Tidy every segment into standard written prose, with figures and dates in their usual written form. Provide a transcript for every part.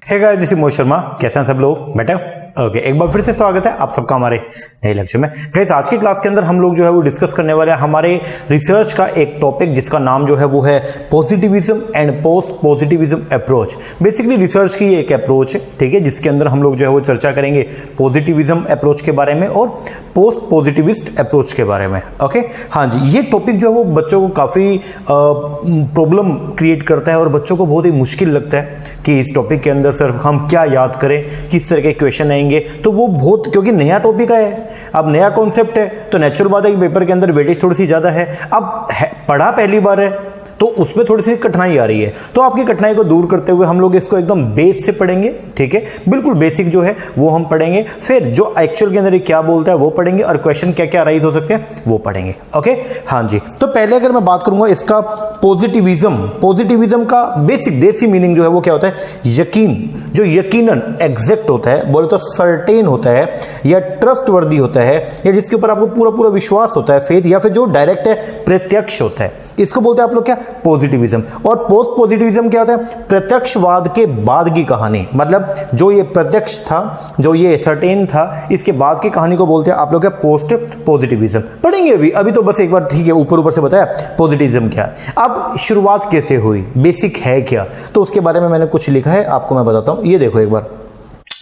Hey guys, this is Mohit Sharma. कैसे हैं सब लोग? बेटा ओके, एक बार फिर से स्वागत है आप सबका हमारे नए लेक्चर में। गाइस, आज की क्लास के अंदर हम लोग जो है वो डिस्कस करने वाले हैं हमारे रिसर्च का एक टॉपिक जिसका नाम जो है वो है positivism and post positivism approach. Basically research की एक अप्रोच है, ठीक है, जिसके अंदर हम लोग जो है वो चर्चा करेंगे पॉजिटिविज्म अप्रोच के बारे में और पोस्ट पॉजिटिविस्ट अप्रोच के बारे में। ओके, हाँ जी, ये टॉपिक जो है वो बच्चों को काफ़ी प्रॉब्लम क्रिएट करता है और बच्चों को बहुत ही मुश्किल लगता है कि इस टॉपिक के अंदर सर हम क्या याद करें, किस तरह के क्वेश्चन आएंगे। तो वो बहुत, क्योंकि नया टॉपिक है, अब नया कॉन्सेप्ट है, तो नेचुरल बात है कि पेपर के अंदर वेटेज थोड़ी सी ज़्यादा है। अब पढ़ा पहली बार है तो उसमें थोड़ी सी कठिनाई आ रही है, तो आपकी कठिनाई को दूर करते हुए हम लोग इसको एकदम बेस से पढ़ेंगे, ठीक है, बिल्कुल बेसिक जो है वो हम पढ़ेंगे। फिर जो एक्चुअल के अंदर ये क्या बोलता है वो पढ़ेंगे और क्वेश्चन क्या क्या राइज हो सकते हैं वो पढ़ेंगे। ओके, हाँ जी, तो पहले अगर मैं बात करूंगा इसका पॉजिटिविज्म का बेसिक देसी मीनिंग जो है वो क्या होता है? यकीन, जो यकीनन एग्जैक्ट होता है, बोले तो सर्टेन होता है या ट्रस्टवर्दी होता है या जिसके ऊपर आपको पूरा पूरा विश्वास होता है, फेथ, या फिर जो डायरेक्ट है, प्रत्यक्ष होता है, इसको बोलते हैं आप लोग क्या? पॉजिटिविज्म। और पोस्ट पॉजिटिविज्म क्या होता है? प्रत्यक्षवाद के बाद की कहानी, मतलब जो ये प्रत्यक्ष था, जो ये सर्टेन था, इसके बाद की कहानी को बोलते हैं आप लोग क्या? Post positivism. पढ़ेंगे अभी तो बस एक बार, ठीक है, ऊपर से बताया पॉजिटिविज्म क्या है। अब शुरुआत कैसे हुई, बेसिक है क्या, तो उसके बारे में मैंने कुछ लिखा है, आपको मैं बताता हूं। ये देखो एक बार,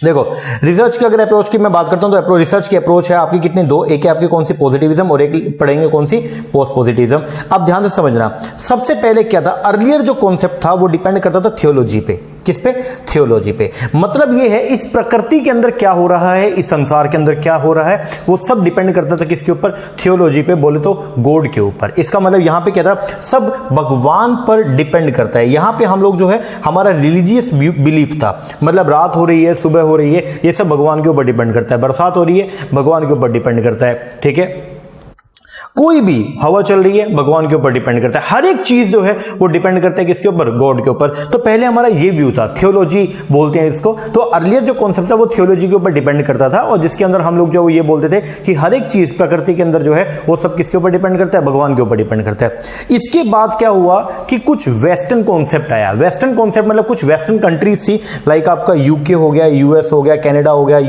देखो रिसर्च की अगर अप्रोच की मैं बात करता हूं तो रिसर्च की अप्रोच है आपकी कितनी? दो, एक है आपकी कौन सी? पॉजिटिविज्म, और एक पढ़ेंगे कौन सी? Post positivism. अब ध्यान से समझना, सबसे पहले क्या था? अर्लियर जो कॉन्सेप्ट था वो डिपेंड करता था थियोलॉजी पे। किस पे? थियोलॉजी पे। मतलब ये है इस प्रकृति के अंदर क्या हो रहा है, इस संसार के अंदर क्या हो रहा है, वो सब डिपेंड करता था किसके ऊपर? थियोलॉजी पे, बोले तो गॉड के ऊपर। इसका मतलब यहां पे क्या था? सब भगवान पर डिपेंड करता है। यहां पे हम लोग जो है हमारा रिलीजियस बिलीफ था, मतलब रात हो रही है, सुबह हो रही है, ये सब भगवान के ऊपर डिपेंड करता है। बरसात हो रही है, भगवान के ऊपर डिपेंड करता है, ठीक है। कोई भी हवा चल रही है, भगवान के ऊपर डिपेंड करता है। हर एक चीज जो है वो डिपेंड करता है किसके ऊपर? गॉड के ऊपर। तो पहले हमारा ये व्यू था, थियोलॉजी बोलते हैं इसको। तो अर्लियर जो कॉन्सेप्ट था वो थियोलॉजी के ऊपर डिपेंड करता था, और जिसके अंदर हम लोग जो ये बोलते थे कि हर एक चीज प्रकृति के अंदर जो है वो सब किसके ऊपर डिपेंड करता है? भगवान के ऊपर डिपेंड करता है। इसके बाद क्या हुआ कि कुछ वेस्टर्न कॉन्सेप्ट आया। वेस्टर्न कॉन्सेप्ट मतलब कुछ वेस्टर्न कंट्रीज थी, लाइक आपका यूके हो गया, यूएस हो गया, कनाडा हो गया,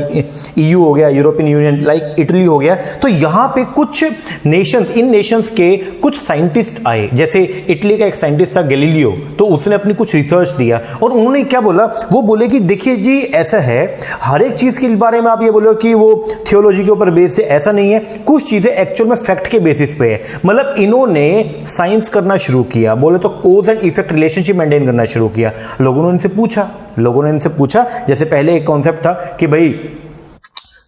ईयू हो गया, यूरोपियन यूनियन, लाइक इटली हो गया। तो यहां पे कुछ नेशंस, इन नेशंस के कुछ साइंटिस्ट आए, जैसे इटली का एक साइंटिस्ट था गैलीलियो, तो उसने अपनी कुछ रिसर्च दिया और उन्होंने क्या बोला? वो बोले कि देखिए जी, ऐसा है, हर एक चीज के बारे में आप ये बोलो कि वो थियोलॉजी के ऊपर बेस है, ऐसा नहीं है। कुछ चीजें एक्चुअल में फैक्ट के बेसिस पे है। मतलब इन्होंने साइंस करना शुरू किया, बोले तो कोज एंड इफेक्ट रिलेशनशिप मेंटेन करना शुरू किया। लोगों ने इनसे पूछा, जैसे पहले एक कॉन्सेप्ट था कि भाई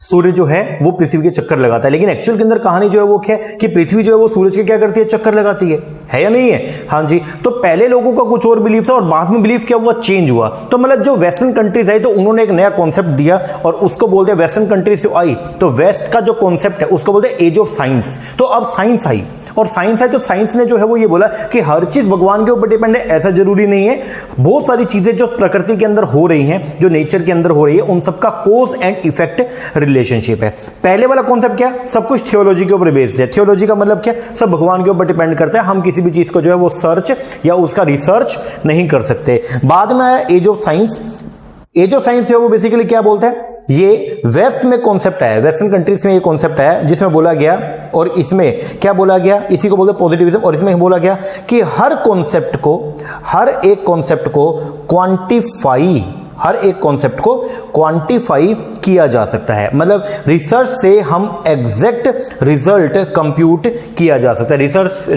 सूर्य जो है वो पृथ्वी के चक्कर लगाता है, लेकिन एक्चुअल के अंदर कहानी जो है वो क्या है कि पृथ्वी जो है वो सूरज के क्या करती है? चक्कर लगाती है या नहीं है? हाँ जी। तो पहले लोगों का कुछ और बिलीफ था और बाद में बिलीफ क्या हुआ? चेंज हुआ। तो मतलब जो वेस्टर्न कंट्रीज आई तो उन्होंने एक नया कॉन्सेप्ट दिया और उसको बोलते हैं, वेस्टर्न कंट्रीज से आई तो वेस्ट का जो कॉन्सेप्ट है उसको बोलते हैं एज ऑफ साइंस। तो अब साइंस आई, और साइंस आई तो साइंस ने जो है वो ये बोला कि हर चीज भगवान के ऊपर डिपेंड है, ऐसा जरूरी नहीं है। बहुत सारी चीजें जो प्रकृति के अंदर हो रही हैं, जो नेचर के अंदर हो रही है, उन सबका कोज एंड इफेक्ट रिलेशनशिप है। पहले वाला कॉन्सेप्ट क्या? सब कुछ थियोलॉजी के ऊपर बेस्ड है। थियोलॉजी का मतलब क्या? सब भगवान के ऊपर डिपेंड करता है, हम किसी भी चीज को जो है वो सर्च या उसका रिसर्च नहीं कर सकते। बाद में आया age of science. Age of science है वो बेसिकली क्या बोलता है? ये वेस्ट में कॉन्सेप्ट आया, वेस्टर्न कंट्रीज में ये कॉन्सेप्ट आया, जिसमें बोला गया, और इसमें क्या बोला गया? इसी को बोलते हैं पॉजिटिविज्म। और इसमें बोला गया कि हर एक कॉन्सेप्ट को क्वांटिफाई किया जा सकता है। मतलब रिसर्च से हम एग्जैक्ट रिजल्ट कंप्यूट किया जा सकता है।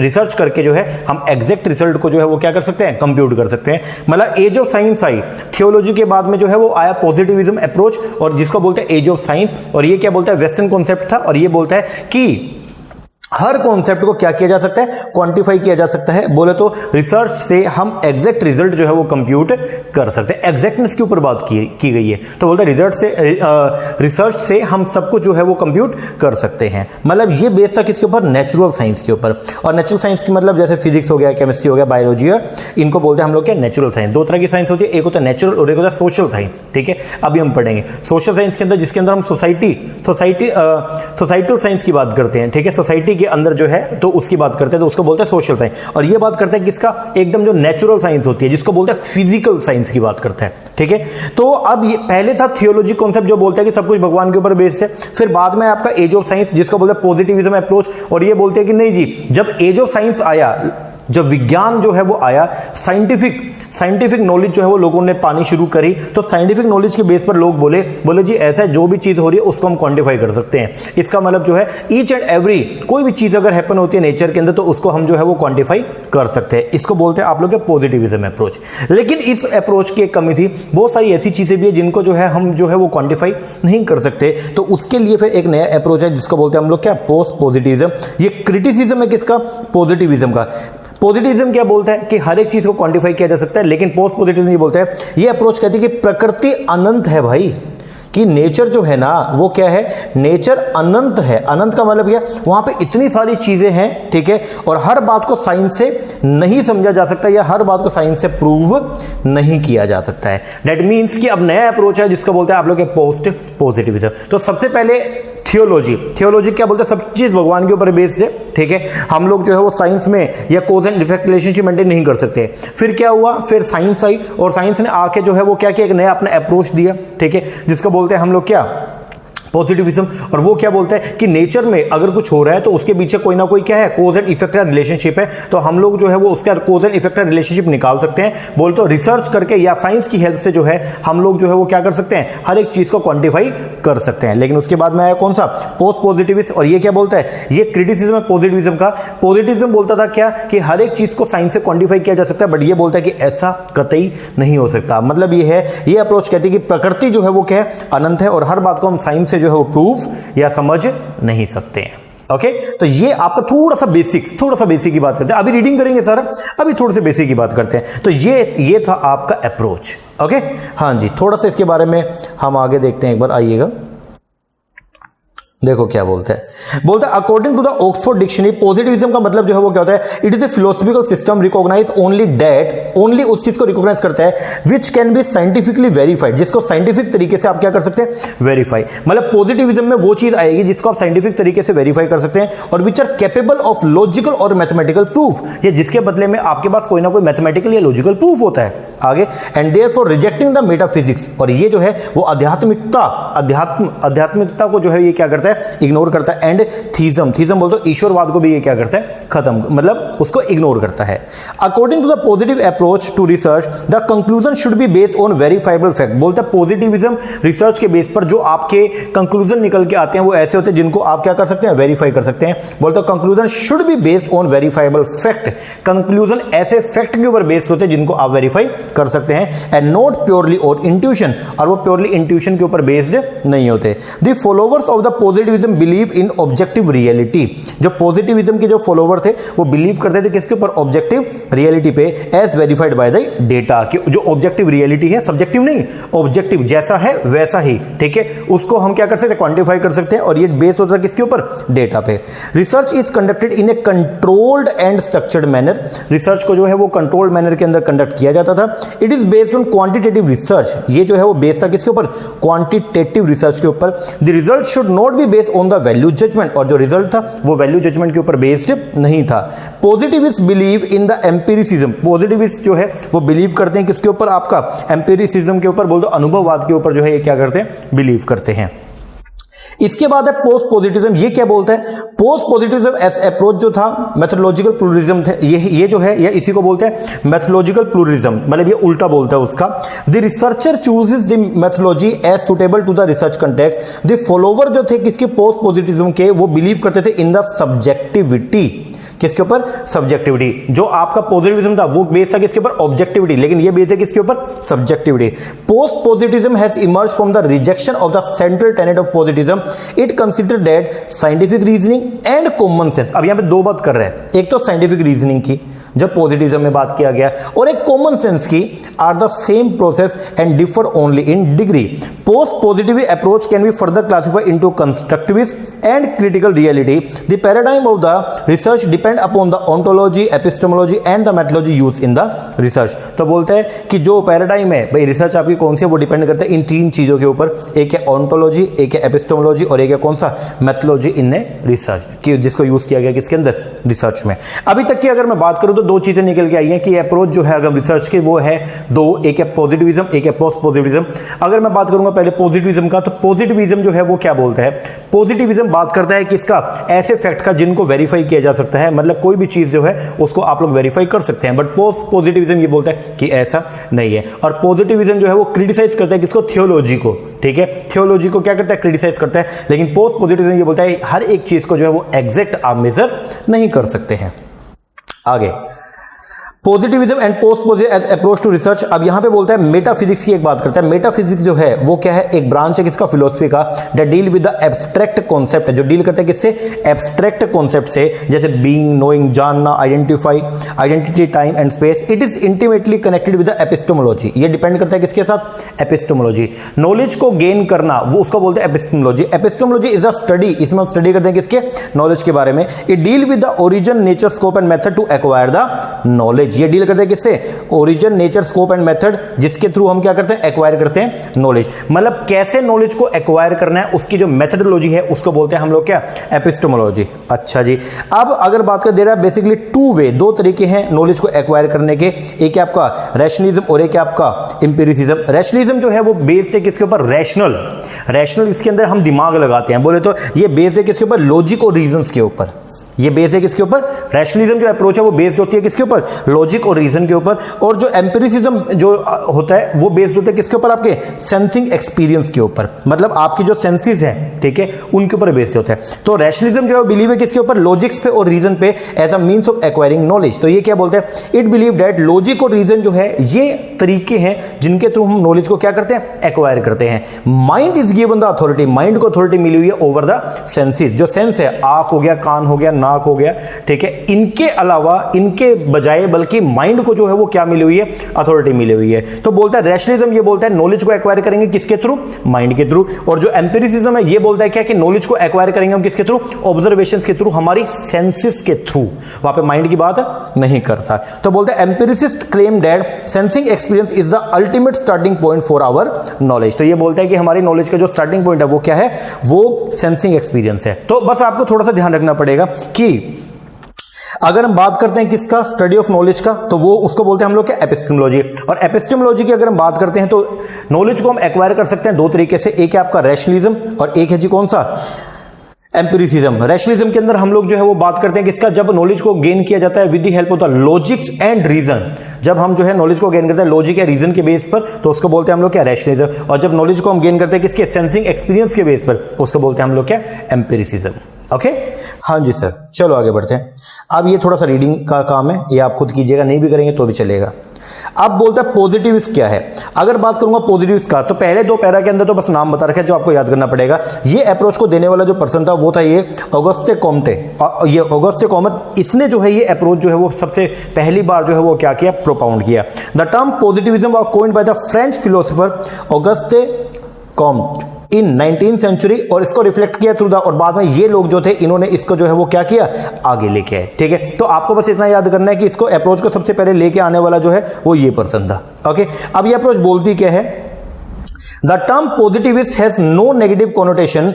रिसर्च करके जो है हम एग्जैक्ट रिजल्ट को जो है वो क्या कर सकते हैं? कंप्यूट कर सकते हैं। मतलब एज ऑफ साइंस आई, थियोलॉजी के बाद में जो है वो आया पॉजिटिविज्म अप्रोच, और जिसको बोलते हैं एज ऑफ साइंस। और ये क्या बोलता है? वेस्टर्न कॉन्सेप्ट था, और ये बोलता है कि हर कॉन्सेप्ट को क्या किया जा सकता है? क्वांटिफाई किया जा सकता है। बोले तो रिसर्च से हम एग्जैक्ट रिजल्ट जो है वो कंप्यूट कर सकते हैं। एग्जैक्टनेस के ऊपर बात की गई है, तो बोलते हैं रिसर्च से हम सब कुछ जो है वो कंप्यूट कर सकते हैं। मतलब ये बेस था किसके ऊपर? नेचुरल साइंस के ऊपर। और नेचुरल साइंस की मतलब जैसे फिजिक्स हो गया, केमिस्ट्री हो गया, बायोलॉजी है, इनको बोलते हैं हम लोग क्या? Natural science. दो तरह की साइंस होती है, एक होता है नेचुरल और एक होता है सोशल साइंस, ठीक है। अभी हम पढ़ेंगे सोशल साइंस के अंदर, जिसके अंदर हम सोसाइटल साइंस की बात करते हैं, ठीक है। सोसाइटी के अंदर जो है तो उसकी बात करते हैं तो उसको बोलते हैं सोशल साइंस। और ये बात करते हैं किसका, एकदम जो नेचुरल साइंस होती है जिसको बोलते हैं फिजिकल साइंस की बात करते हैं, ठीक है। तो अब ये पहले था थियोलॉजी कॉन्सेप्ट जो बोलता है कि सब कुछ भगवान के ऊपर बेस्ड है। फिर बाद में आपका एज ऑफ साइंस जिसको बोलते हैं पॉजिटिविज्म अप्रोच, और ये बोलते हैं कि नहीं जी, जब एज ऑफ साइंस आया, जब विज्ञान जो है वो आया, साइंटिफिक नॉलेज जो है वो लोगों ने पानी शुरू करी, तो साइंटिफिक नॉलेज के बेस पर लोग बोले जी ऐसा जो भी चीज हो रही है उसको हम क्वांटिफाई कर सकते हैं। इसका मतलब जो है ईच एंड एवरी कोई भी चीज अगर हैपन होती है नेचर के अंदर तो उसको हम जो है वो क्वांटिफाई कर सकते हैं। इसको बोलते हैं आप लोग के पॉजिटिविज्म अप्रोच। लेकिन इस अप्रोच की एक कमी थी, बहुत सारी ऐसी चीजें भी है जिनको जो है हम जो है वो क्वांटिफाई नहीं कर सकते। तो उसके लिए फिर एक नया अप्रोच है जिसको बोलते हैं हम लोग क्या, पोस्ट पॉजिटिविज्म। ये क्रिटिसिज्म है किसका, पॉजिटिविज्म का। पॉजिटिविज्म क्या बोलता है कि हर एक चीज को क्वांटिफाई किया जा सकता है, लेकिन पोस्ट पॉजिटिविज्म ये बोलता है, ये अप्रोच कहती है कि प्रकृति अनंत है भाई, कि नेचर जो है ना वो क्या है, नेचर अनंत है। अनंत का मतलब क्या, वहां पे इतनी सारी चीजें हैं, ठीक है, और हर बात को साइंस से नहीं समझा जा सकता या हर बात को साइंस से प्रूव नहीं किया जा सकता है। दैट मीन्स कि अब नया अप्रोच है जिसको बोलते हैं आप लोग के पोस्ट पॉजिटिविज्म। तो सबसे पहले थियोलॉजी क्या बोलते हैं, सब चीज भगवान के ऊपर बेस्ड है, ठीक है। हम लोग जो है वो साइंस में या cause and effect relationship maintain नहीं कर सकते। फिर क्या हुआ, फिर साइंस आई और साइंस ने आके जो है वो क्या किया, एक नया अपना अप्रोच दिया, ठीक है, जिसको बोलते हैं हम लोग क्या, पॉजिटिविज्म। और वो क्या बोलता है कि नेचर में अगर कुछ हो रहा है तो उसके पीछे कोई ना कोई क्या है, कॉज एंड इफेक्ट रिलेशनशिप है। तो हम लोग जो है वो उसका कॉज एंड इफेक्ट रिलेशनशिप निकाल सकते हैं, बोलते हो रिसर्च करके या साइंस की हेल्प से जो है हम लोग जो है वो क्या कर सकते हैं, हर एक चीज को क्वांटिफाई कर सकते हैं। लेकिन उसके बाद में आया कौन सा, पोस्ट पॉजिटिविस्ट। और ये क्या बोलता है, ये क्रिटिसिज्म है पॉजिटिविज्म का। पॉजिटिविज्म बोलता था क्या कि हर एक चीज को साइंस से क्वांटिफाई किया जा सकता है, बट ये बोलता है कि ऐसा कतई नहीं हो सकता। मतलब ये है, ये अप्रोच कहती है कि प्रकृति जो है वो क्या है, अनंत है और हर बात को हम साइंस से जो है वो प्रूफ या समझ नहीं सकते हैं। ओके, तो ये आपका थोड़ा सा बेसिक की बात करते हैं। अभी रीडिंग करेंगे सर, अभी थोड़े से बेसिक की बात करते हैं। तो ये था आपका अप्रोच। ओके, हाँ जी, थोड़ा सा इसके बारे में हम आगे देखते हैं, एक बार आइएगा। देखो क्या बोलते हैं, बोलता है according to the Oxford dictionary, positivism का मतलब जो है वो क्या होता है, it is a philosophical system recognize only उस चीज को रिकॉग्नाइज करता है which can be scientifically verified, जिसको साइंटिफिक तरीके से आप क्या कर सकते हैं, वेरीफाई। मतलब पॉजिटिविज्म में वो चीज आएगी जिसको आप साइंटिफिक तरीके से वेरीफाई कर सकते हैं और which are capable of logical और मैथमेटिकल प्रूफ, ये जिसके बदले में आपके पास कोई ना कोई मैथमेटिकल या लॉजिकल प्रूफ होता है आगे। And therefore rejecting the metaphysics, और ये जो है वो आध्यात्मिकता को जो है ये क्या करता है, इग्नोर करता है। एंड थीज्म बोलते हो ईश्वरवाद को भी ये क्या करता है, खत्म, मतलब उसको इग्नोर करता है। According to the positive approach to research, the conclusion should be based on verifiable fact. बोलता है पॉजिटिविज्म रिसर्च के बेस पर जो आपके कंक्लूजन निकल के आते हैं वो ऐसे होते हैं जिनको आप क्या कर सकते हैं, वेरीफाई कर सकते हैं। बोलता है conclusion should be based on verifiable fact, conclusion ऐसे फैक्ट के ऊपर बेस्ड होते हैं जिनको आप वेरीफाई कर सकते हैं। एंड नॉट प्योरली और इंट्यूशन, और वो प्योरली इंट्यूशन के ऊपर बेस्ड नहीं होते। The followers of the positivism believe in objective reality, जो पॉजिटिविज्म के जो फॉलोवर थे वो बिलीव करते थे किसके ऊपर, ऑब्जेक्टिव रियलिटी पे, as verified by the data. कि जो ऑब्जेक्टिव रियलिटी है, सब्जेक्टिव नहीं, ऑब्जेक्टिव जैसा है वैसा ही, ठीक है, उसको हम क्या कर सकते हैं, क्वांटिफाई कर सकते हैं। और ये बेस होता है किसके ऊपर, डेटा पे। Research is conducted in A controlled and structured manner, research को जो है वो कंट्रोल्ड मैनर के अंदर कंडक्ट किया जाता था। It is based on quantitative research, ये जो है वो बेस्ड था किसके ऊपर, क्वांटिटेटिव रिसर्च के ऊपर। The result should not be based on the value judgement, और जो रिजल्ट था वो वैल्यू जजमेंट के ऊपर बेस्ड नहीं था। Positivist believe in the empiricism, positivist जो है वो बिलीव करते हैं किसके ऊपर, आपका एम्पिरिसिज्म के ऊपर, बोल दो अनुभववाद के ऊपर जो है ये क्या करते हैं, बिलीव करते हैं। इसके बाद है पोस्ट पॉजिटिविज्म। ये क्या बोलता है, पोस्ट पॉजिटिविज्म एस अप्रोच जो था मेथोडोलॉजिकल प्लूरलिज्म थे, ये जो है ये इसी को बोलते हैं मेथोडोलॉजिकल प्लूरलिज्म, मतलब ये उल्टा बोलता है उसका। The researcher chooses the methodology as suitable to the research context. The follower जो थे किसके, पोस्ट पॉजिटिविज्म के, वो बिलीव करते थे इन द सब्जेक्टिविटी, किसके ऊपर, सब्जेक्टिविटी। जो आपका पॉजिटिविज्म था वो बेस था किसके ऊपर, ऑब्जेक्टिविटी, लेकिन ये बेस है किसके ऊपर, subjectivity. Post positivism has emerge from the rejection of the central Tenet of positivism. It consider that scientific reasoning and common sense. अब यहां पे दो बात कर रहे हैं, एक तो साइंटिफिक रीजनिंग की, जब पॉजिटिविज्म में बात किया गया, और एक कॉमन सेंस की are the same process and differ only in degree. Post positive approach can be further classified into constructivist and critical reality. The paradigm of the research depend upon the ontology, epistemology and the methodology use in the research. तो बोलते हैं कि जो paradigm है भाई research आपकी कौन सी है, वो डिपेंड करता है इन तीन चीजों के ऊपर, एक है ओंटोलॉजी, एक है एपिस्टेमोलॉजी और एक है कौन सा, मेथोडोलॉजी इन रिसर्च की, जिसको यूज किया गया किसके अंदर, रिसर्च में। अभी तक की अगर मैं बात करूं तो दो चीजें निकल के आई हैं कि अप्रोच जो है अगर रिसर्च की वो है दो, एक है पॉजिटिविज्म, एक है पोस्ट पॉजिटिविज्म। अगर मैं बात करूंगा पहले पॉजिटिविज्म का, तो पॉजिटिविज्म जो है वो क्या बोलता है, पॉजिटिविज्म बात करता है कि इसका ऐसे फैक्ट का जिनको वेरीफाई किया जा सकता है, मतलब कोई भी चीज जो है उसको आप लोग वेरीफाई कर सकते हैं, बट पोस्ट पॉजिटिविज्म ये बोलता है कि ऐसा नहीं है। और पॉजिटिविज्म जो है वो क्रिटिसाइज करता है किसको, थियोलॉजी को, ठीक है, थियोलॉजी को क्या करता है, क्रिटिसाइज करता है। लेकिन पोस्ट पॉजिटिविज्म ये बोलता है हर एक चीज को जो है वो एग्जैक्ट आप मेजर नहीं कर सकते हैं। आगे positivism and post positive approach to research. अब यहां पे बोलता है मेटाफिजिक्स की एक बात करता है। मेटाफिजिक्स जो है वो क्या है, एक ब्रांच है किसका, फिलोसफी का, that deal with the abstract concept, जो डील करता है किससे, एब्स्ट्रैक्ट कॉन्सेप्ट से, जैसे बीइंग, नोइंग, जानना, identify, identity, time and space. It is intimately connected with the epistemology, ये डिपेंड करता है किसके साथ, एपिस्टेमोलॉजी। नॉलेज को गेन करना वो उसको बोलते हैं epistemology. Epistemology is a study, इसमें हम स्टडी करते हैं किसके, नॉलेज के बारे में। It deal with the origin, nature, scope and method to acquire the knowledge, ये डील करते हैं किससे, origin, nature, scope and method, जिसके थ्रू हम क्या करते हैं, एक्वायर करते हैं नॉलेज। मतलब कैसे नॉलेज को एक्वायर करना है, उसकी जो मेथडोलॉजी है उसको बोलते हैं हम लोग क्या, एपिस्टेमोलॉजी। अच्छा जी, अब अगर बात कर दे रहा है बेसिकली टू वे, दो तरीके हैं नॉलेज को एक्वायर करने के, एक है आपका रैशनलिज्म और एक है आपका एम्पिरिसिज्म। रैशनलिज्म जो है वो बेस्ड है किसके ऊपर, रैशनल, रैशनल इसके अंदर हम दिमाग लगाते हैं, बोले तो ये बेस्ड है किसके ऊपर, लॉजिक और रीजंस के ऊपर। ये बेस है किसके ऊपर, रैशनलिज्म जो अप्रोच है वो बेस्ड होती है किसके ऊपर, लॉजिक और रीजन के ऊपर। और जो एम्पिरिसिज्म जो होता है वो बेस्ड होता है किसके ऊपर, आपके सेंसिंग एक्सपीरियंस के ऊपर, मतलब आपकी जो सेंसेस हैं, ठीक है, उनके ऊपर बेस्ड होता है। तो रैशनलिज्म जो है बिलीव है किसके ऊपर, लॉजिक्स पे और रीजन पे as a means of acquiring knowledge. तो ये क्या बोलते हैं, इट बिलीव दैट लॉजिक और रीजन जो है ये तरीके हैं जिनके थ्रू हम नॉलेज को क्या करते हैं, एक्वायर करते हैं। Mind is given the authority, mind को अथॉरिटी मिली हुई है ओवर द सेंसेस। जो सेंस है, आंख हो गया, कान हो गया, नाक हो गया, ठीक है, इनके अलावा, इनके बजाय बल्कि माइंड को जो है वो क्या मिली हुई है, अथॉरिटी मिली हुई है। तो बोलता है रैशनलिज्म ये बोलता है नॉलेज को एक्वायर करेंगे किसके थ्रू, माइंड के थ्रू। और जो एम्पिरिसिज्म है ये बोलता है क्या, कि नॉलेज को एक्वायर करेंगे हम किसके थ्रू, ऑब्जर्वेशंस के थ्रू, हमारी सेंसेस के थ्रू। वहां पे माइंड की बात नहीं करता। तो बोलते हैं empiricist claim that sensing experience is the ultimate starting point for our knowledge. तो ये बोलता है कि हमारी नॉलेज का जो स्टार्टिंग पॉइंट है वो क्या है, वो सेंसिंग एक्सपीरियंस है। तो बस आपको थोड़ा सा ध्यान रखना पड़ेगा कि अगर हम बात करते हैं किसका, स्टडी ऑफ नॉलेज का, तो वो उसको बोलते हैं हम लोग क्या, एपिस्टेमोलॉजी। और एपिस्टेमोलॉजी की अगर हम बात करते हैं तो नॉलेज को हम एक्वायर कर सकते हैं दो तरीके से, एक है आपका रैशनलिज्म और एक है जी कौन सा, एम्पिरिसिज्म। रैशनलिज्म के अंदर हम लोग जो है वो बात करते हैं किसका, जब नॉलेज को गेन किया जाता है with the help of the logics and reason. जब हम जो है नॉलेज को गेन करते हैं लॉजिक या रीजन के बेस पर, तो उसको बोलते हैं हम लोग क्या, रैशनलिज्म। और जब नॉलेज को हम गेन करते हैं किसके, सेंसिंग एक्सपीरियंस के बेस पर, उसको बोलते हैं हम लोग क्या, एम्पिरिसिज्म। ओके, हाँ जी सर, चलो आगे बढ़ते हैं। अब ये थोड़ा सा रीडिंग का काम है, ये आप खुद कीजिएगा, नहीं भी करेंगे तो भी चलेगा। अब बोलता है पॉजिटिविस्ट क्या है। अगर बात करूंगा पॉजिटिविस्ट का, तो पहले दो पैरा के अंदर तो बस नाम बता रखा है जो आपको याद करना पड़ेगा। ये अप्रोच को देने वाला जो पर्सन था वो था ये ऑगस्टे कॉम्टे। ये ऑगस्टे कॉम्टे, इसने जो है ये अप्रोच जो है वो सबसे पहली बार जो है वो क्या किया, प्रोपाउंड किया। The term positivism was coined by the French philosopher Auguste Comte in 19th century, और इसको रिफ्लेक्ट किया थ्रू द, और बाद में ये लोग जो थे इन्होंने इसको जो है वो क्या किया, आगे लेके आए। ठीक है, तो आपको बस इतना याद करना है कि इसको अप्रोच को सबसे पहले लेके आने वाला जो है वो ये पर्सन था। ओके, अब ये अप्रोच बोलती क्या है, The term positivist has no negative connotation.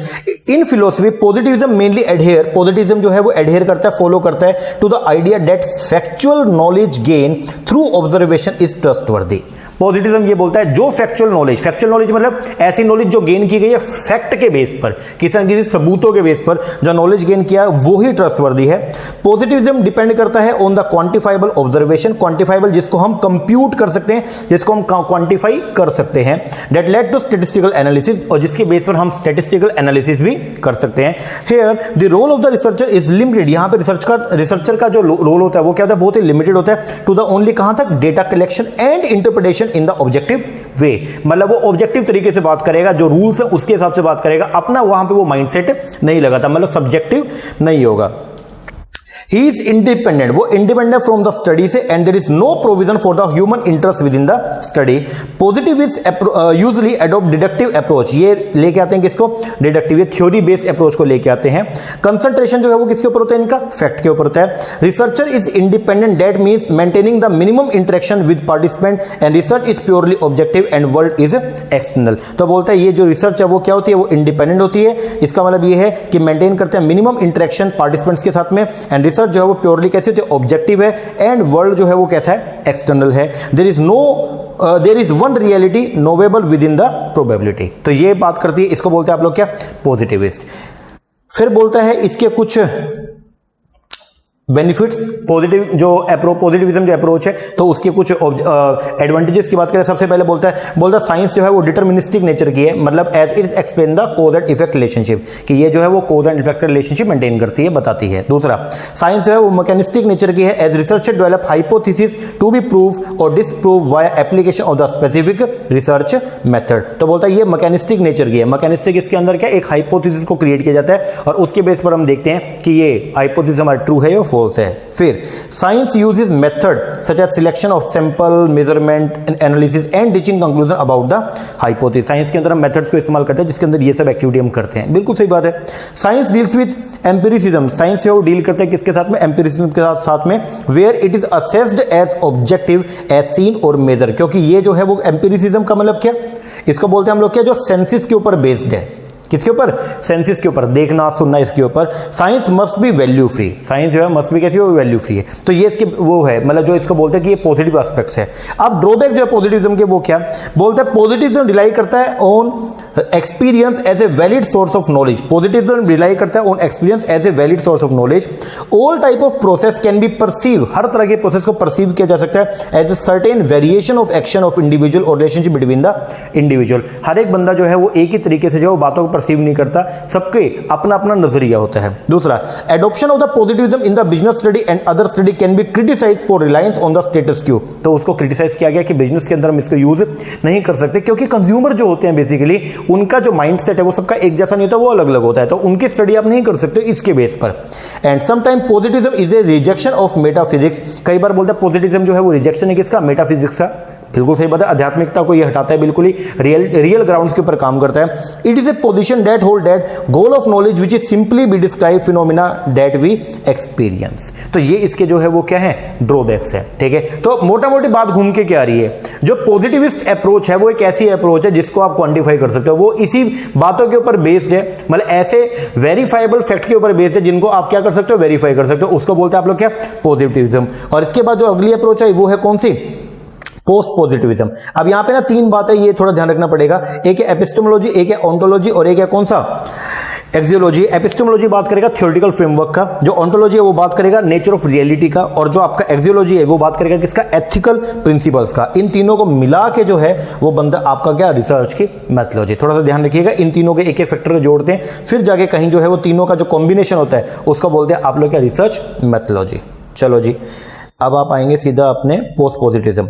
In philosophy, positivism mainly adhere, positivism जो है वो adhere करता है, follow करता है to the idea that factual knowledge gained through observation is trustworthy. Positivism ये बोलता है जो फैक्चुअल नॉलेज मतलब ऐसी नॉलेज जो गेन की गई है फैक्ट के बेस पर, किसी न किसी सबूतों के बेस पर जो नॉलेज गेन किया वो ही ट्रस्टवर्दी है। पॉजिटिविज्म डिपेंड करता है on the quantifiable observation, quantifiable जिसको हम कंप्यूट कर सकते हैं, जिसको हम क्वांटिफाई कर सकते हैं, that led to statistical analysis, और जिसके बेस पर हम स्टैटिस्टिकल एनालिसिस भी कर सकते हैं। Here the role of the researcher is limited, यहां पे रिसर्चर का जो रोल होता है वो क्या होता है, बहुत ही लिमिटेड होता है, टू द ओनली कहां तक, data collection and interpretation in the objective way, मतलब वो ऑब्जेक्टिव तरीके से बात करेगा, जो रूल्स है उसके हिसाब से बात करेगा, अपना वहां पे वो माइंडसेट नहीं लगाता, मतलब सब्जेक्टिव नहीं होगा। ही इज इंडिपेंडेंट, वो इंडिपेंडेंट फ्रॉम द स्टडी से, and there is no provision for the human interest with in the study. Positivist usually adopt deductive approach, ये लेके आते हैं किसको, डिडक्टिव, ये थ्योरी बेस्ड अप्रोच को लेके आते हैं। कंसंट्रेशन जो है वो किसके ऊपर होता है, इनका फैक्ट के ऊपर होता है। Researcher is independent, that means maintaining the minimum interaction with participant, and research is purely objective and world is external. तो बोलता है ये जो रिसर्च है वो क्या होती है, वो इंडिपेंडेंट होती है। इसका मतलब ये है कि मेंटेन करते हैं मिनिमम इंटरेक्शन पार्टिसिपेंट्स के साथ में, एंड रिसर्च जो है वो प्योरली कैसी होती है, ऑब्जेक्टिव है, एंड वर्ल्ड जो है वो कैसा है, एक्सटर्नल है। There is one reality knowable with in the probability. तो ये बात करती है, इसको बोलते हैं आप लोग क्या, पॉजिटिविस्ट। फिर बोलता है इसके कुछ बेनिफिट्स, पॉजिटिव जो पॉजिटिविज्म जो अप्रोच है तो उसके कुछ एडवांटेजेस की बात करें। सबसे पहले बोलता है साइंस जो है वो डिटर्मिनिस्टिक नेचर की है, मतलब as it explain the cause and effect relationship, कि ये जो है वो cause and effect relationship maintain करती है, बताती है। दूसरा, साइंस जो है वो मैकेनिस्टिक नेचर की है, as researcher develop hypothesis to be prove और disprove via application of the specific research method. तो बोलता है ये मैकेनिस्टिक नेचर की है। मैकेनिस्टिक इसके अंदर क्या, एक हाइपोथेसिस को क्रिएट किया जाता है और उसके बेस पर हम देखते हैं कि ये हाइपोथेसिस हमारा ट्रू है या है। फिर science uses method such as selection of sample, measurement, analysis and reaching conclusion about the hypothesis. Science के अंदर हम मेथड्स को इस्तेमाल करते हैं जिसके अंदर ये सब एक्टिविटी हम करते हैं, बिल्कुल सही बात है। Science deals with empiricism, science जो डील करते हैं किसके साथ में, एम्पिरिसिज्म के साथ में, where it is assessed as objective as seen और मेजर, क्योंकि ये जो है वो एम्पिरिसिज्म का मतलब क्या, इसको बोलते हैं हम लोग क्या, जो सेंसिस के ऊपर बेस्ड है। किसके ऊपर, सेंसिस के ऊपर, देखना सुनना, इसके ऊपर। Science must be value free, science जो है मस्ट बी कैसी हो, वैल्यू फ्री है। तो ये इसके वो है, मतलब जो इसको बोलते हैं कि ये पॉजिटिव एस्पेक्ट्स है। अब ड्रॉबैक जो है पॉजिटिविज्म के, वो क्या बोलते हैं, पॉजिटिविज्म रिलाई करता है on experience as a valid source of knowledge. Positivism rely करता है on experience as a valid source of knowledge. All type of process can be perceive, हर तरह के प्रोसेस को परसीव किया जा सकता है as a certain variation of action of individual और रिलेशनशिप बिटवीन द इंडिविजुअल। हर एक बंदा जो है वो एक ही तरीके से जो बातों को परसीव नहीं करता, सबके अपना अपना नजरिया होता है। दूसरा, adoption of the positivism in the business study and other study can be criticised for reliance on the status Q. तो उसको क्रिटिसाइज किया गया कि बिजनेस के अंदर हम इसको यूज नहीं कर सकते, क्योंकि कंज्यूमर जो होते हैं बेसिकली उनका जो माइंडसेट है वो सबका एक जैसा नहीं होता, वो अलग अलग होता है, तो उनकी स्टडी आप नहीं कर सकते इसके बेस पर। And sometime positivism is a rejection of metaphysics, कई बार बोलता है पॉजिटिविज्म जो है वो रिजेक्शन है किसका, मेटाफिजिक्स का। बिल्कुल सही बात है, आध्यात्मिकता को ये हटाता है, बिल्कुल ही रियल ग्राउंड्स के ऊपर काम करता है। It is a position that hold that goal of knowledge which is simply be describe phenomena that we experience. तो ये इसके जो है वो क्या है, ड्रॉबैक्स है। ठीक है, तो मोटा मोटी बात घूम के क्या आ रही है, जो पॉजिटिविस्ट अप्रोच है वो एक ऐसी अप्रोच है जिसको आप क्वांटिफाई कर सकते हो, वो इसी बातों के ऊपर बेस्ड है, मतलब ऐसे वेरीफाइबल फैक्ट के ऊपर बेस्ड है जिनको आप क्या कर सकते हो, वेरीफाई कर सकते हो, उसको बोलते हैं आप लोग क्या, पॉजिटिविज्म। और इसके बाद जो अगली अप्रोच है वो है कौन सी, पोस्ट पॉजिटिविज्म। अब यहां पे ना तीन बातें, ये थोड़ा ध्यान रखना पड़ेगा, एक है एपिस्टेमोलॉजी, एक है ओंटोलॉजी और एक है कौन सा, एक्सियोलॉजी। एपिस्टेमोलॉजी बात करेगा थ्योरेटिकल फ्रेमवर्क का, जो ओंटोलॉजी है वो बात करेगा नेचर ऑफ रियलिटी का, और जो आपका एक्सियोलॉजी है वो बात करेगा किसका, एथिकल प्रिंसिपल्स का। इन तीनों को मिला के जो है वो बंदा आपका क्या, रिसर्च की मेथोडोलॉजी। थोड़ा सा ध्यान रखिएगा, इन तीनों के एक एक फैक्टर को जोड़ते हैं, फिर जाके कहीं जो है वो तीनों का जो कॉम्बिनेशन होता है उसको बोलते हैं आप लोग क्या, रिसर्च मेथोडोलॉजी। चलो जी, अब आप आएंगे सीधा अपने post positivism.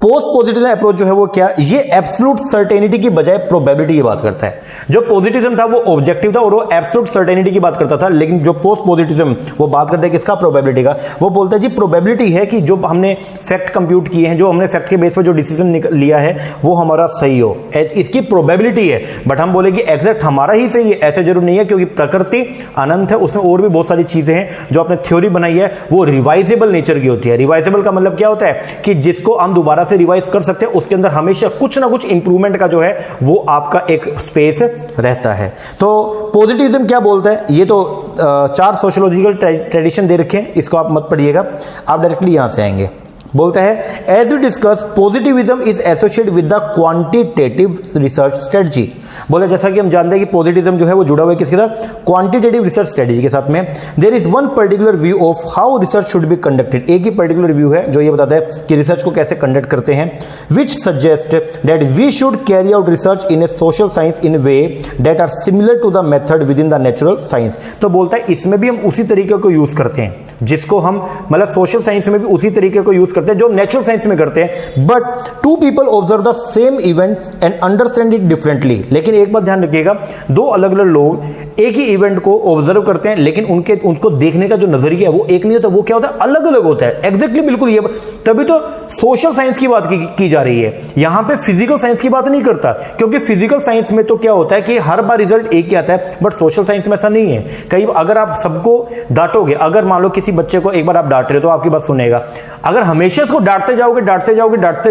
Post positivism approach जो है वो क्या, ये एब्सोल्यूट सर्टेनिटी की बजाय प्रोबेबिलिटी की बात करता है। जो पॉजिटिविज्म था वो ऑब्जेक्टिव था और वो एब्सोल्यूट सर्टेनिटी की बात करता था, लेकिन जो पोस्ट पॉजिटिविज्म वो बात करता है किसका, प्रोबेबिलिटी का। वो बोलता है जी प्रोबेबिलिटी है कि जो हमने फैक्ट कंप्यूट किए हैं, जो हमने फैक्ट के बेस पर जो डिसीजन लिया है वो हमारा सही हो, इसकी प्रोबेबिलिटी है। बट हम बोले कि एग्जैक्ट हमारा ही सही है, ऐसे जरूर नहीं है, क्योंकि प्रकृति अनंत है, उसमें और भी बहुत सारी चीजें हैं जो आपने थ्योरी बनाई है वो रिवाइजेबल नेचर की होती है। रिवाइजेबल का मतलब क्या होता है कि जिसको हम दोबारा से रिवाइज कर सकते हैं, उसके अंदर हमेशा कुछ ना कुछ इंप्रूवमेंट का जो है वो आपका एक स्पेस रहता है। तो पॉजिटिविज्म क्या बोलता है, ये तो 4 सोशियोलॉजिकल ट्रेडिशन दे रखे हैं, इसको आप मत पढ़िएगा, आप डायरेक्टली यहां से आएंगे। बोलता है as we discuss positivism is associated with the quantitative research strategy. बोला जैसा कि हम जानते हैं कि पॉजिटिविज्म जो है वो जुड़ा हुआ है किसके साथ, क्वांटिटेटिव रिसर्च स्ट्रेटजी के साथ में। There is one particular view of how research should be conducted, एक ही पर्टिकुलर व्यू है जो ये बताता है कि रिसर्च को कैसे कंडक्ट करते हैं, which suggest that we should carry out research in a social science in way that are similar to the method with in the natural science. तो बोलता है इसमें भी हम उसी तरीके को यूज करते हैं जिसको हम, मतलब सोशल साइंस में भी उसी तरीके को यूज करते हैं जो नेचुरल साइंस में करते हैं। But two people observe the same event and understand it differently. लेकिन एक बात ध्यान रखिएगा, दो अलग अलग लोग एक ही इवेंट को ऑब्जर्व करते हैं लेकिन उनको देखने का जो नजरिया है वो एक नहीं होता, वो क्या होता है, अलग अलग होता है। एग्जैक्टली बिल्कुल ये, तभी तो सोशल साइंस की बात की जा रही है, यहां पे फिजिकल साइंस की बात नहीं करता, क्योंकि फिजिकल साइंस में तो क्या होता है कि हर बार रिजल्ट एक ही आता है, बट सोशल साइंस में ऐसा नहीं है। कई अगर आप सबको डांटोगे, अगर मान लो किसी बच्चे को एक बार आप डांट रहे हो तो आपकी बात सुनेगा, अगर हमेशा इसको डांटते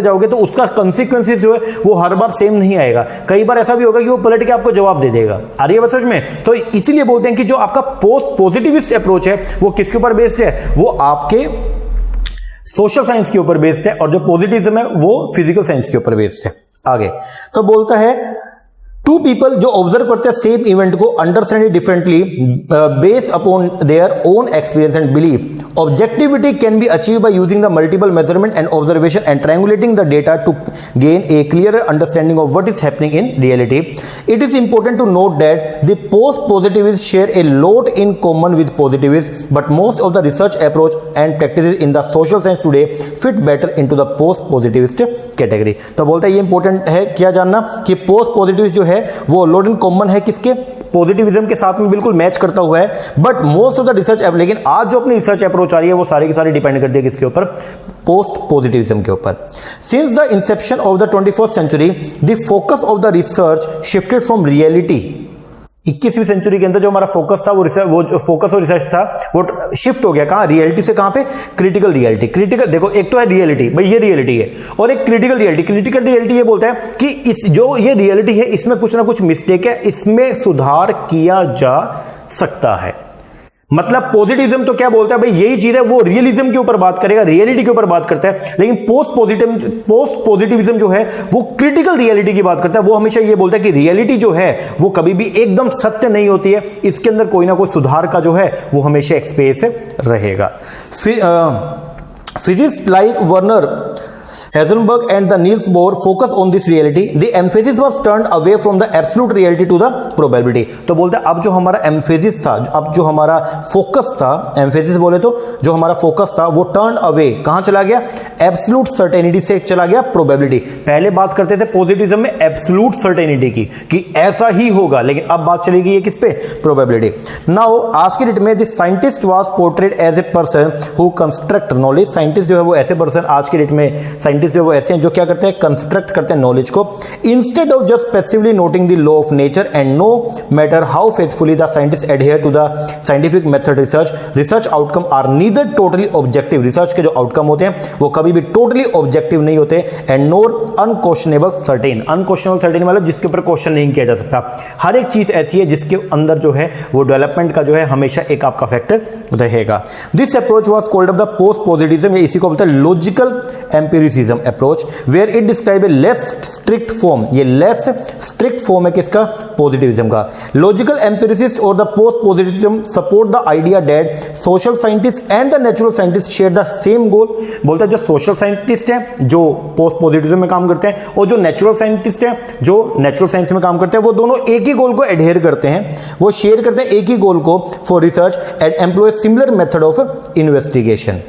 जाओगे तो उसका कंसिक्वेंसेस जो है वो हर बार सेम नहीं आएगा। कई बार ऐसा भी होगा कि वो पलट के आपको जवाब दे देगा। आ रही है बात समझ में? तो इसीलिए बोलते हैं कि जो आपका पोस्ट पॉजिटिविस्ट अप्रोच है वो किसके ऊपर बेस्ड है, वो आपके सोशल साइंस के ऊपर बेस्ड है, और जो पॉजिटिविज्म है वो फिजिकल साइंस के ऊपर बेस्ड है। आगे तो बोलता है टू पीपल जो ऑब्जर्व करते हैं सेम इवेंट को understand it differently based upon their own experience and belief. Objectivity can be achieve by using the multiple measurement and observation and triangulating the data to gain a clear understanding of what is happening in reality. It is important to note that the post positivist share a lot in common with positivist, but most of the research approach and practices in the social science today fit better into the post positivist category. तो बोलता है ये important है क्या जानना कि post positivist जो है वो लोड इन कॉमन है किसके, पॉजिटिविज्म के साथ में बिल्कुल मैच करता हुआ है, but most of the research, लेकिन आज जो अपनी रिसर्च अप्रोच आ रही है वो सारी की सारी डिपेंड करती है किसके ऊपर, पोस्ट पॉजिटिविज्म के ऊपर। Since the inception of the 21st century the focus of the research shifted from reality. 21वीं सेंचुरी के अंदर जो हमारा फोकस था वो फोकस और रिसर्च था वो शिफ्ट हो गया कहां, रियलिटी से कहां पे, क्रिटिकल रियलिटी। क्रिटिकल देखो, एक तो है रियलिटी, भाई ये रियलिटी है, और एक क्रिटिकल रियलिटी। क्रिटिकल रियलिटी ये बोलता है कि इस जो ये रियलिटी है इसमें कुछ ना कुछ मिस्टेक है, इसमें सुधार किया जा सकता है। मतलब पॉजिटिविज्म तो क्या बोलता है, भाई यही चीज है, वो रियलिज्म के ऊपर बात करेगा, रियलिटी के ऊपर बात करता है। लेकिन पोस्ट पॉजिटिविज्म जो है वो क्रिटिकल रियलिटी की बात करता है। वो हमेशा ये बोलता है कि रियलिटी जो है वो कभी भी एकदम सत्य नहीं होती है, इसके अंदर कोई ना कोई सुधार का जो है वो हमेशा स्पेस रहेगा। Physics like Werner Heisenberg and the Niels Bohr focus on this reality. The emphasis was turned away from the absolute reality to the probability. तो बोलते हैं अब जो हमारा emphasis था, अब जो हमारा फोकस था, emphasis बोले तो जो हमारा फोकस था वो turned away कहां चला गया, absolute certainty से चला गया probability। पहले बात करते थे पॉजिटिविज्म में absolute certainty की कि ऐसा ही होगा, लेकिन अब बात चली गई है किस पे, probability। Now आज के डेट में the scientist was portrayed as a person who construct knowledge। Scientist जो है वो ऐसे पर्सन आज के डेट में साइंटिस्ट जो वो ऐसे हैं जो क्या करते हैं, कंस्ट्रक्ट करते हैं नॉलेज को, instead of just passively noting the law of nature. And no matter how faithfully the scientist adhere to the scientific method research outcome are neither totally objective. Research के जो आउटकम होते हैं वो कभी भी टोटली ऑब्जेक्टिव नहीं होते, and NOR unquestionable certain. Unquestionable certain मतलब जिसके ऊपर क्वेश्चन नहीं किया जा सकता। हर एक चीज ऐसी है जिसके अंदर जो है वो डेवलपमेंट का जो है हमेशा एक आपका फैक्टर रहेगा। This approach was called up the post positivism. ये इसी को बोलते हैं logical empiricism approach, where it describe a less strict form. ये लेस स्ट्रिक्ट फॉर्म है किसका, पॉजिटिविज्म का। लॉजिकल एम्पिरिसिस्ट और the post positivism support the idea that social scientist and the natural scientist share the same goal. बोलता है जो social scientist हैं जो पोस्ट पॉजिटिविज्म में काम करते हैं, और जो नेचुरल साइंटिस्ट हैं जो नेचुरल साइंस में काम करते हैं, वो दोनों एक ही गोल को एडहेयर करते हैं, वो शेयर करते हैं एक ही गोल को for research and employ similar method of investigation.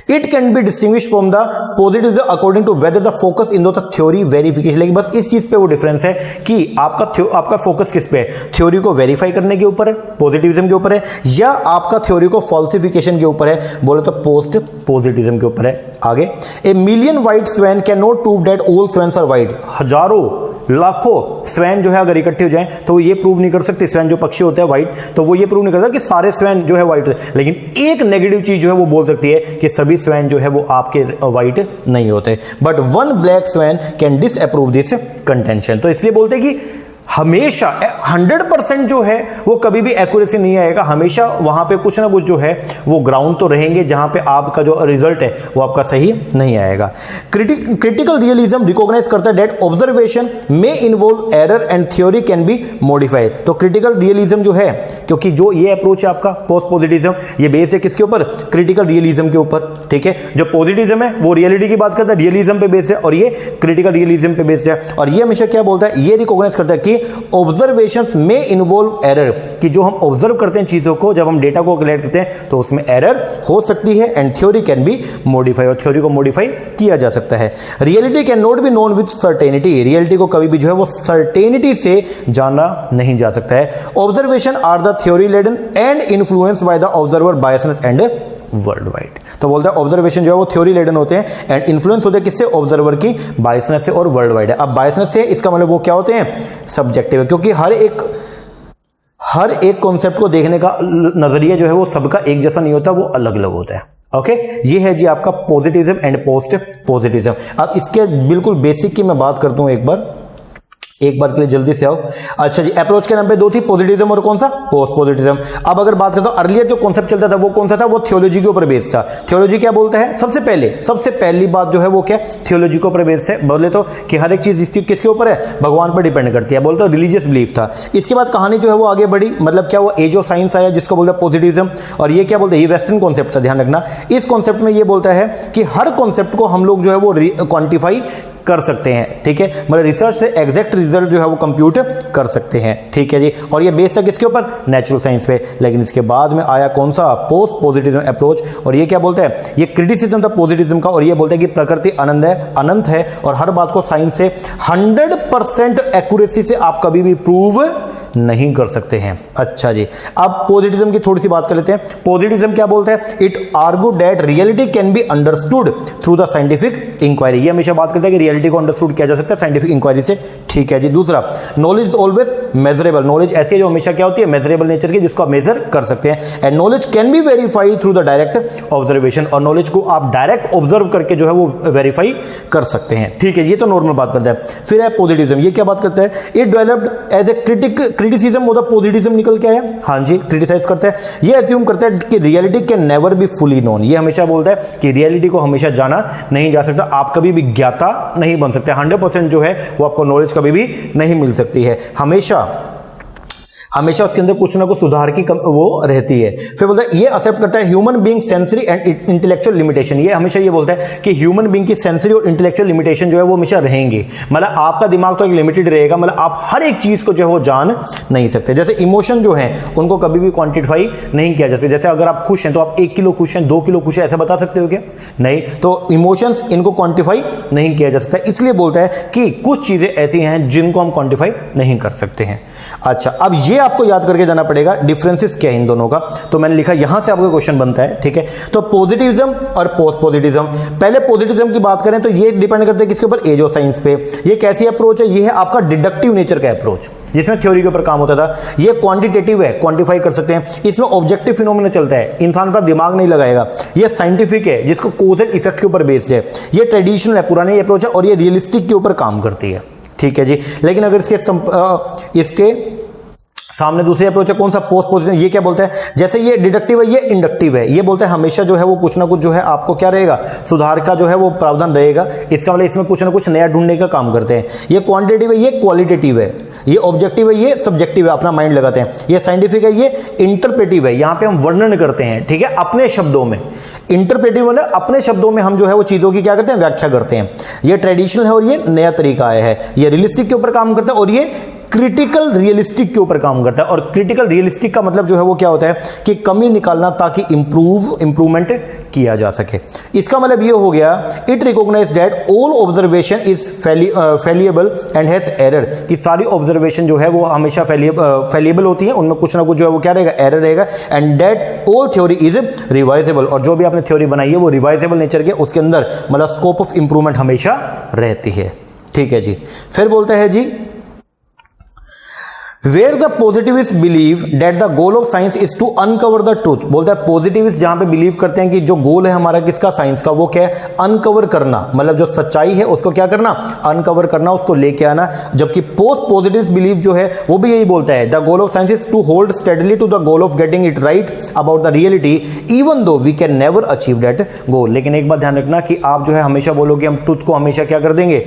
It can be distinguished from the positivism according to whether the focus in the theory verification। लेकिन बस इस चीज पे वो डिफरेंस है कि आपका फोकस किस पे है, थ्योरी को वेरीफाई करने के ऊपर है, पॉजिटिविज्म के ऊपर है, या आपका थ्योरी को फॉल्सिफिकेशन के ऊपर है, बोले तो पोस्ट पॉजिटिविज्म के ऊपर है। आगे, a million white swan can not prove that all swans are white. हजारों लाखों स्वैन जो है अगर इकट्ठे हो जाएं तो वो ये प्रूव नहीं कर सकते, स्वैन जो पक्षी होते हैं व्हाइट, तो वो ये प्रूव नहीं करता कि सारे स्वैन जो है व्हाइट होते हैं। लेकिन एक नेगेटिव चीज जो है वो बोल सकती है कि सभी स्वैन जो है वो आपके व्हाइट नहीं होते, but one black swan can disapprove this contention. तो इसलिए बोलते हैं कि हमेशा 100% जो है वो कभी भी एक्यूरेसी नहीं आएगा, हमेशा वहां पे कुछ ना कुछ जो है वो ग्राउंड तो रहेंगे जहां पे आपका जो रिजल्ट है वो आपका सही नहीं आएगा। क्रिटिकल रियलिज्म रिकॉग्नाइज करता है दैट ऑब्जर्वेशन में involve error and theory can be modified. तो क्रिटिकल रियलिज्म जो है, क्योंकि जो ये अप्रोच है आपका पोस्ट पॉजिटिविज्म, ये बेस है किसके ऊपर, क्रिटिकल रियलिज्म के ऊपर, ठीक है। जो पॉजिटिविज्म है वो रियलिटी की बात करता है, रियलिज्म पे बेस्ड है, और ये क्रिटिकल रियलिज्म पे बेस्ड है। और ये हमेशा क्या बोलता है, ये रिकॉग्नाइज करता है कि कि ऑब्जर्वेशंस में इन्वॉल्व एरर, कि जो हम ऑब्जर्व करते हैं चीजों को, जब हम डेटा को कलेक्ट करते हैं तो उसमें एरर हो सकती है, and theory can be modify, और थ्योरी को मॉडिफाई किया जा सकता है। Reality can not be known with certainty, reality को कभी भी जो है वो सर्टेनिटी से जाना नहीं जा सकता है। Observation are the theory laden and influence by the observer biasness and world wide. तो बोलता है ऑब्जर्वेशन जो है वो थ्योरी लेडन होते हैं एंड इन्फ्लुएंस होते हैं किससे, ऑब्जर्वर की बायसनेस से और वर्ल्ड वाइड है। अब बायसनेस से इसका मतलब वो क्या होते हैं, सब्जेक्टिव है, क्योंकि हर एक कॉन्सेप्ट को देखने का नजरिया जो है वो सबका एक जैसा नहीं होता, वो अलग अलग होता है। ओके, ये है जी आपका पॉजिटिविज्म एंड पोस्ट पॉजिटिविज्म। अब इसके बिल्कुल बेसिक की मैं बात करता हूं एक बार के लिए जल्दी से आओ। अच्छा जी, अप्रोच के नाम पे दो थी, पॉजिटिविज्म और कौन सा, पोस्ट पॉजिटिविज्म। अब अगर बात करता हूं अर्लियर जो कॉन्सेप्ट चलता था वो कौन सा था, वो थियोलॉजी के ऊपर बेस्ड था। थियोलॉजी क्या बोलता है, सबसे पहली बात जो है वो क्या, थियोलॉजी के ऊपर बेस्ड है। बोले तो कि हर एक चीज किसके ऊपर है, भगवान पर डिपेंड करती है, बोलते तो रिलीजियस बिलीफ था। इसके बाद कहानी जो है वो आगे बढ़ी, मतलब क्या, वो एज ऑफ साइंस आया जिसको बोलता है पॉजिटिविज्म, और ये क्या बोलते हैं, ये वेस्टर्न कॉन्सेप्ट था, ध्यान रखना। इस कॉन्सेप्ट में ये बोलता है कि हर कॉन्सेप्ट को हम लोग जो है वो क्वांटिफाई कर सकते हैं, ठीक है, मतलब रिसर्च से एग्जैक्ट रिजल्ट जो है वो कंप्यूट कर सकते हैं, ठीक है जी। और ये बेस्ड था किसके ऊपर, नेचुरल साइंस पे। लेकिन इसके बाद में आया कौन सा, पोस्ट पॉजिटिविज्म अप्रोच, और ये क्या बोलते हैं, ये क्रिटिसिज्म था पॉजिटिविज्म का, और ये बोलते हैं कि प्रकृति अनंत है और हर बात को साइंस से 100% एक्यूरेसी से आप कभी भी प्रूव नहीं कर सकते हैं। अच्छा जी, अब पॉजिटिविज्म की थोड़ी सी बात कर लेते हैं। पॉजिटिविज्म क्या बोलता है, it argue that reality can be understood through the scientific inquiry. ये हमेशा बात करता है कि रियलिटी को अंडरस्टूड किया जा सकता है साइंटिफिक इंक्वायरी से, ठीक है जी। दूसरा, knowledge is always measurable, knowledge ऐसी है जो हमेशा क्या होती है, मेजरेबल नेचर की, जिसको आप मेजर कर सकते हैं। And knowledge can be verify through the direct observation, और नॉलेज को आप डायरेक्ट ऑब्जर्व करके जो है वो वेरीफाई कर सकते हैं, ठीक है। ये तो नॉर्मल बात करता है। फिर है पॉजिटिविज्म, ये क्या बात करता है, it developed as a criticism, वो पॉजिटिविज्म निकल के आया, हाँ जी, क्रिटिसाइज करता है। ये एज्यूम करता है कि reality can never be fully known, ये हमेशा बोलता है कि रियलिटी को हमेशा जाना नहीं जा सकता, आप कभी भी ज्ञाता नहीं बन सकते, 100% जो है वो आपको नॉलेज कभी भी नहीं मिल सकती है, हमेशा उसके अंदर कुछ ना कुछ सुधार की वो रहती है। फिर बोलता है, ये एक्सेप्ट करता है human being sensory and intellectual limitation, ये हमेशा ये बोलता है कि ह्यूमन बीइंग की सेंसरी और इंटेलेक्चुअल लिमिटेशन जो है वो हमेशा रहेंगे, मतलब आपका दिमाग तो एक लिमिटेड रहेगा, मतलब आप हर एक चीज को जो है वो जान नहीं सकते। जैसे इमोशन जो है उनको कभी भी क्वांटिफाई नहीं किया जा सकता, जैसे अगर आप खुश हैं तो आप 1 किलो खुश हैं, 2 किलो खुश हैं, ऐसा बता सकते हो क्या, नहीं। तो इमोशंस इनको क्वांटिफाई नहीं किया जा सकता, इसलिए बोलता है कि कुछ चीजें ऐसी हैं जिनको हम क्वांटिफाई नहीं कर सकते हैं। अच्छा, अब ये आपको याद करके जाना पड़ेगा डिफरेंसेस क्या है इन दोनों का, तो मैंने लिखा यहां से आपको क्वेश्चन बनता है, ठीक है। तो पॉजिटिविज्म और पोस्ट पॉजिटिविज्म, पहले पॉजिटिविज्म की बात करें तो ये डिपेंड करते हैं किसके ऊपर, एज ऑफ साइंस पे। ये कैसी अप्रोच है, ये है आपका डिडक्टिव नेचर का अप्रोच, जिसमें थ्योरी के ऊपर काम होता था। ये क्वांटिटेटिव है, क्वांटिफाई कर सकते हैं, इसमें ऑब्जेक्टिव फिनोमेना चलता है, इंसान पर दिमाग नहीं लगाएगा। ये साइंटिफिक है, जिसको कॉज एंड इफेक्ट के ऊपर बेस्ड है। ये ट्रेडिशनल है, पुरानी अप्रोच है, और ये रियलिस्टिक के ऊपर काम करती है, ठीक है जी। लेकिन अगर इसके सामने दूसरी अप्रोच है कौन सा, पोस्ट पॉजिटिव, ये क्या बोलता है, जैसे ये डिडक्टिव है, ये इंडक्टिव है, ये बोलता है हमेशा जो है वो कुछ ना कुछ जो है आपको क्या रहेगा, सुधार का जो है वो प्रावधान रहेगा, इसका मतलब इसमें कुछ ना कुछ नया ढूंढने का काम करते हैं। ये क्वांटिटेटिव है, ये क्वालिटेटिव है, ये ऑब्जेक्टिव है, ये सब्जेक्टिव है, अपना माइंड लगाते हैं। ये साइंटिफिक है, ये इंटरप्रेटिव है, यहां पे हम वर्णन करते हैं, ठीक है, अपने शब्दों में। इंटरप्रेटिव मतलब अपने शब्दों में हम जो है वो चीजों की क्या करते हैं, व्याख्या करते हैं। ये ट्रेडिशनल है और ये नया तरीका आया है। ये रियलिस्टिक के ऊपर काम करता है और ये क्रिटिकल रियलिस्टिक के ऊपर काम करता है। और क्रिटिकल रियलिस्टिक का मतलब जो है वो क्या होता है कि कमी निकालना ताकि इंप्रूवमेंट किया जा सके। इसका मतलब ये हो गया, it recognize that all observation is fallible and has error, कि सारी ऑब्जर्वेशन जो है वो हमेशा फैलिएबल होती है, उनमें कुछ ना कुछ जो है वो क्या रहेगा, एरर रहेगा। And that all theory is revisable, और जो भी आपने थ्योरी बनाई है वो रिवाइजेबल नेचर के, उसके अंदर मतलब स्कोप ऑफ इंप्रूवमेंट हमेशा रहती है, ठीक है जी। फिर बोलता है जी, Where the positivists believe that the goal of science is to uncover the truth, बोलता है पॉजिटिविस्ट जहां पे बिलीव करते हैं कि जो गोल है हमारा किसका, साइंस का, वो क्या है, अनकवर करना, मतलब जो सच्चाई है उसको क्या करना, अनकवर करना, उसको लेके आना। जबकि पोस्ट पॉजिटिविस्ट बिलीव जो है वो भी यही बोलता है, the goal of science is to hold steadily to the goal of getting it right about the reality even though we can never achieve that goal. लेकिन एक बात ध्यान रखना कि आप जो है हमेशा बोलोगे हम ट्रुथ को हमेशा क्या कर देंगे,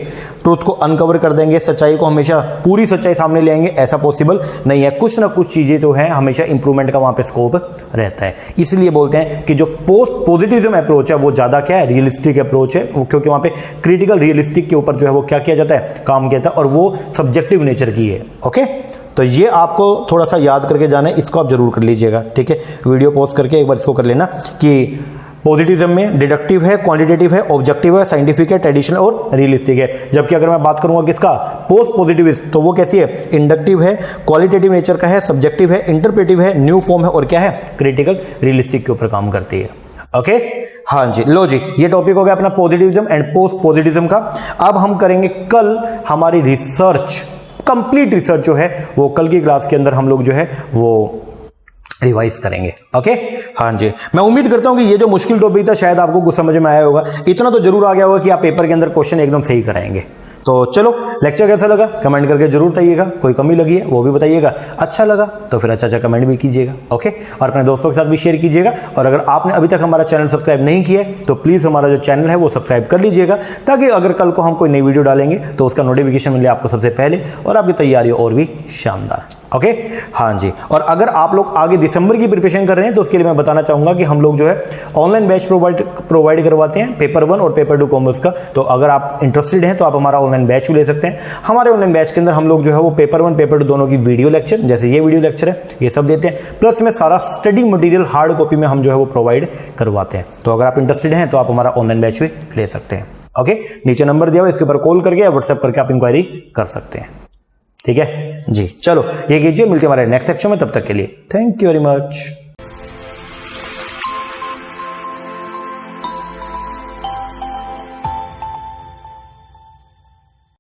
ट्रुथ को अनकवर कर देंगे, सच्चाई को हमेशा पूरी सच्चाई सामने ले आएंगे, ऐसा पॉसिबल पॉसिबल नहीं है, कुछ ना कुछ चीज़ें जो है हमेशा इंप्रूवमेंट का वहाँ पे स्कोप रहता है। इसलिए बोलते हैं कि जो पॉजिटिविज्म अप्रोच है वो ज़्यादा क्या है, रियलिस्टिक अप्रोच है, क्योंकि वहाँ पे क्रिटिकल रियलिस्टिक के ऊपर जो है वो क्या किया जाता है, काम किया जाता है, और वो सब्जेक्टिव नेचर की है। ओके, तो ये आपको थोड़ा सा याद करके जाना है, इसको आप जरूर कर लीजिएगा। ठीक है, वीडियो पॉज करके एक बार इसको कर लेना कि पॉजिटिविज्म में डिडक्टिव है, क्वांटिटेटिव है, ऑब्जेक्टिव है, साइंटिफिक है, ट्रेडिशनल और रियलिस्टिक है। जबकि अगर मैं बात करूंगा किसका, पोस्ट पॉजिटिविस्ट, तो वो कैसी है, इंडक्टिव है, क्वालिटेटिव नेचर का है, सब्जेक्टिव है, इंटरप्रेटिव है, न्यू फॉर्म है, और क्या है, क्रिटिकल रियलिस्टिक के ऊपर काम करती है। ओके, हाँ जी, लो जी, ये टॉपिक हो गया अपना पॉजिटिविज्म एंड पोस्ट पॉजिटिविज्म का। अब हम करेंगे कल हमारी रिसर्च, कंप्लीट रिसर्च जो है वो कल की क्लास के अंदर हम लोग जो है वो रिवाइज करेंगे। ओके, हाँ जी, मैं उम्मीद करता हूं कि ये जो मुश्किल टॉपिक था शायद आपको कुछ समझ में आया होगा, इतना तो जरूर आ गया होगा कि आप पेपर के अंदर क्वेश्चन एकदम सही कराएंगे। तो चलो, लेक्चर कैसा लगा कमेंट करके जरूर बताइएगा, कोई कमी लगी है वो भी बताइएगा, अच्छा लगा तो फिर अच्छा कमेंट भी कीजिएगा। ओके, और अपने दोस्तों के साथ भी शेयर कीजिएगा, और अगर आपने अभी तक हमारा चैनल सब्सक्राइब नहीं किया है तो प्लीज़ हमारा जो चैनल है वो सब्सक्राइब कर लीजिएगा, ताकि अगर कल को हम कोई नई वीडियो डालेंगे तो उसका नोटिफिकेशन मिले आपको सबसे पहले, और आपकी तैयारी और भी शानदार। ओके, हाँ जी, और अगर आप लोग आगे दिसंबर की प्रिपरेशन कर रहे हैं तो उसके लिए मैं बताना चाहूंगा कि हम लोग जो है ऑनलाइन बैच प्रोवाइड करवाते हैं, पेपर 1 और पेपर 2 कॉमर्स का। तो अगर आप इंटरेस्टेड हैं तो आप हमारा ऑनलाइन बैच भी ले सकते हैं। हमारे ऑनलाइन बैच के अंदर हम लोग जो है वो पेपर 1 पेपर 2 दोनों की वीडियो लेक्चर, जैसे ये वीडियो लेक्चर है, ये सब देते हैं, प्लस में सारा स्टडी मटेरियल हार्ड कॉपी में हम जो है वो प्रोवाइड करवाते हैं। तो अगर आप इंटरेस्टेड हैं तो आप हमारा ऑनलाइन बैच भी ले सकते हैं। ओके, नीचे नंबर दिया हुआ, इसके ऊपर कॉल करके या व्हाट्सएप करके आप इंक्वायरी कर सकते हैं। ठीक है जी, चलो ये कीजिए, मिलते हैं हमारे नेक्स्ट सेक्शन में, तब तक के लिए थैंक यू वेरी मच।